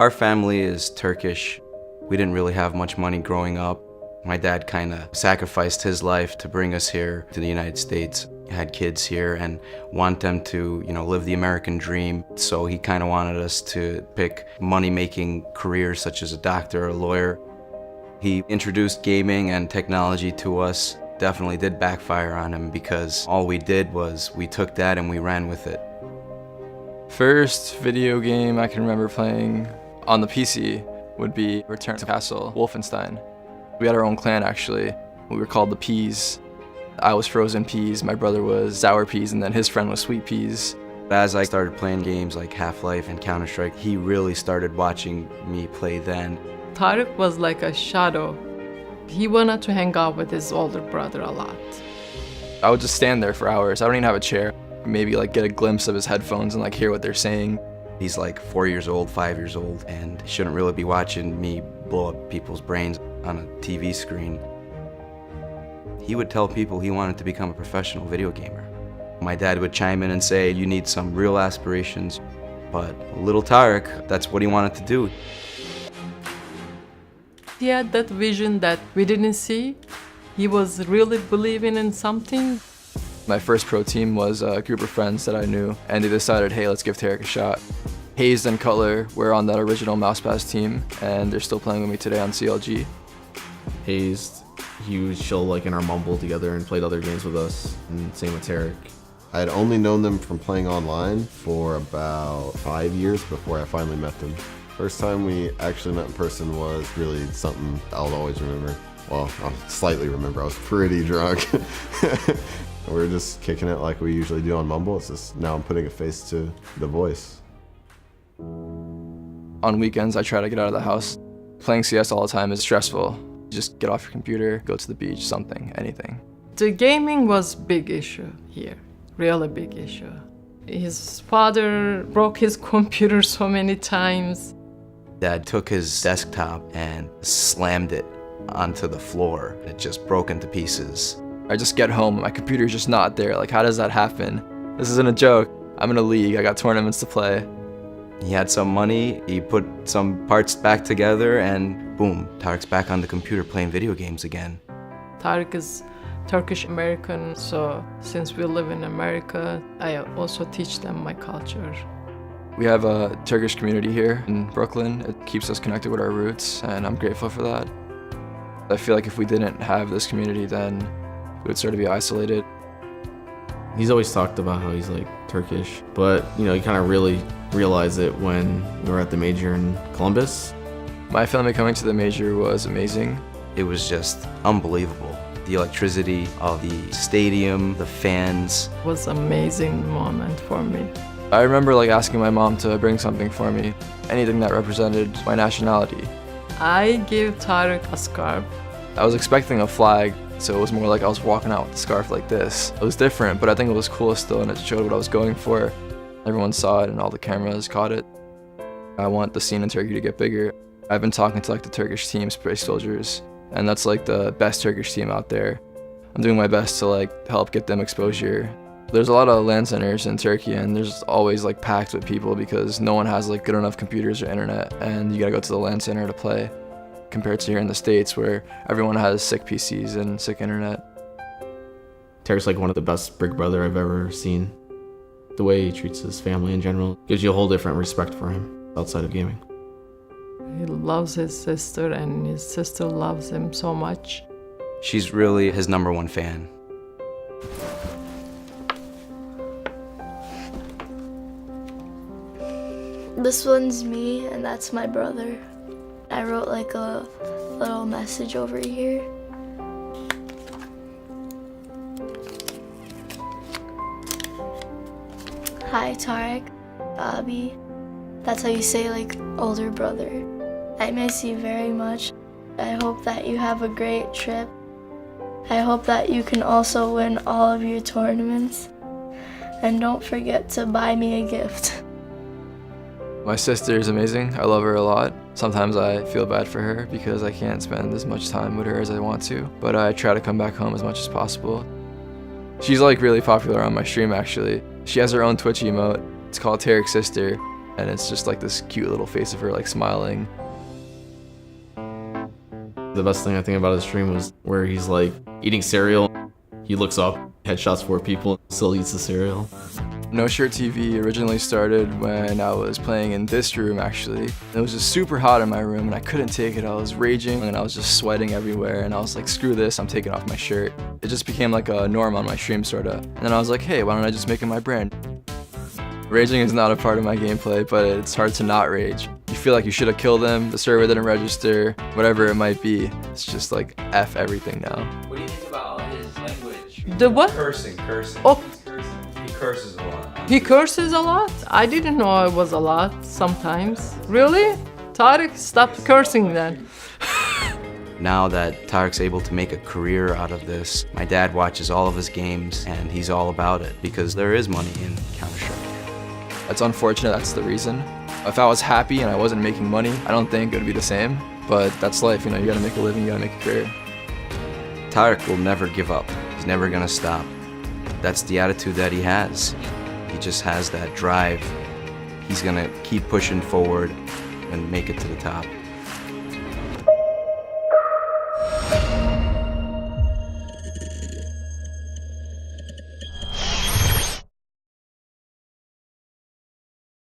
Our family is Turkish. We didn't really have much money growing up. My dad kind of sacrificed his life to bring us here to the United States. He had kids here and want them to, live the American dream. So he kind of wanted us to pick money-making careers such as a doctor or a lawyer. He introduced gaming and technology to us. Definitely did backfire on him because all we did was we took that and we ran with it. First video game I can remember playing on the PC would be Return to Castle, Wolfenstein. We had our own clan actually. We were called the Peas. I was Frozen Peas, my brother was Sour Peas, and then his friend was Sweet Peas. As I started playing games like Half-Life and Counter-Strike, he really started watching me play then. Tarik was like a shadow. He wanted to hang out with his older brother a lot. I would just stand there for hours. I don't even have a chair. Maybe get a glimpse of his headphones and hear what they're saying. He's 4 years old, 5 years old, and shouldn't really be watching me blow up people's brains on a TV screen. He would tell people he wanted to become a professional video gamer. My dad would chime in and say, you need some real aspirations. But little Tarik, that's what he wanted to do. He had that vision that we didn't see. He was really believing in something. My first pro team was a group of friends that I knew, and they decided, hey, let's give Tarik a shot. Hazed and Cutler were on that original Mousepass team, and they're still playing with me today on CLG. Hazed, he would chill in our mumble together and played other games with us, and same with Tarik. I had only known them from playing online for about 5 years before I finally met them. First time we actually met in person was really something I'll always remember. Well, I'll slightly remember. I was pretty drunk. We were just kicking it like we usually do on Mumble. It's just now I'm putting a face to the voice. On weekends, I try to get out of the house. Playing CS all the time is stressful. Just get off your computer, go to the beach, something, anything. The gaming was big issue here, really big issue. His father broke his computer so many times. Dad took his desktop and slammed it onto the floor. It just broke into pieces. I just get home, my computer's just not there. How does that happen? This isn't a joke. I'm in a league, I got tournaments to play. He had some money, he put some parts back together, and boom, Tarik's back on the computer playing video games again. Tarik is Turkish American, so since we live in America, I also teach them my culture. We have a Turkish community here in Brooklyn. It keeps us connected with our roots, and I'm grateful for that. I feel like if we didn't have this community, then we would sort of be isolated. He's always talked about how he's Turkish, but he kind of really realized it when we were at the major in Columbus. My family coming to the major was amazing. It was just unbelievable. The electricity of the stadium, the fans. It was an amazing moment for me. I remember asking my mom to bring something for me, anything that represented my nationality. I gave Tarik a scarf. I was expecting a flag, so it was more I was walking out with the scarf like this. It was different, but I think it was cool still, and it showed what I was going for. Everyone saw it, and all the cameras caught it. I want the scene in Turkey to get bigger. I've been talking to the Turkish team, Space Soldiers, and that's the best Turkish team out there. I'm doing my best to help get them exposure. There's a lot of LAN centers in Turkey, and there's always packed with people because no one has good enough computers or internet, and you gotta go to the LAN center to play. Compared to here in the States where everyone has sick PCs and sick internet. Tarik's one of the best big brother I've ever seen. The way he treats his family in general gives you a whole different respect for him outside of gaming. He loves his sister, and his sister loves him so much. She's really his #1 fan. This one's me, and that's my brother. I wrote a little message over here. Hi Tarik, Abi. That's how you say older brother. I miss you very much. I hope that you have a great trip. I hope that you can also win all of your tournaments. And don't forget to buy me a gift. My sister is amazing. I love her a lot. Sometimes I feel bad for her because I can't spend as much time with her as I want to, but I try to come back home as much as possible. She's really popular on my stream actually. She has her own Twitch emote. It's called Tarik Sister. And it's just like this cute little face of her like smiling. The best thing I think about his stream was where he's like eating cereal. He looks up, headshots 4 people, still eats the cereal. No Shirt TV originally started when I was playing in this room actually. It was just super hot in my room and I couldn't take it. I was raging and I was just sweating everywhere and I was like, screw this, I'm taking off my shirt. It just became like a norm on my stream sorta. And then I was like, hey, why don't I just make it my brand? Raging is not a part of my gameplay, but it's hard to not rage. You feel like you should have killed him, the server didn't register, whatever it might be. It's just like F everything now. What do you think about his language? The what? Cursing. Oh. He curses a lot. He curses a lot? I didn't know it was a lot sometimes. Really? Tarik, stop cursing then. Now that Tarik's able to make a career out of this, my dad watches all of his games and he's all about it because there is money in Counter-Strike. It's unfortunate, that's the reason. If I was happy and I wasn't making money, I don't think it would be the same. But that's life, you know, you gotta make a living, you gotta make a career. Tarik will never give up. He's never gonna stop. That's the attitude that he has. He just has that drive. He's gonna keep pushing forward and make it to the top.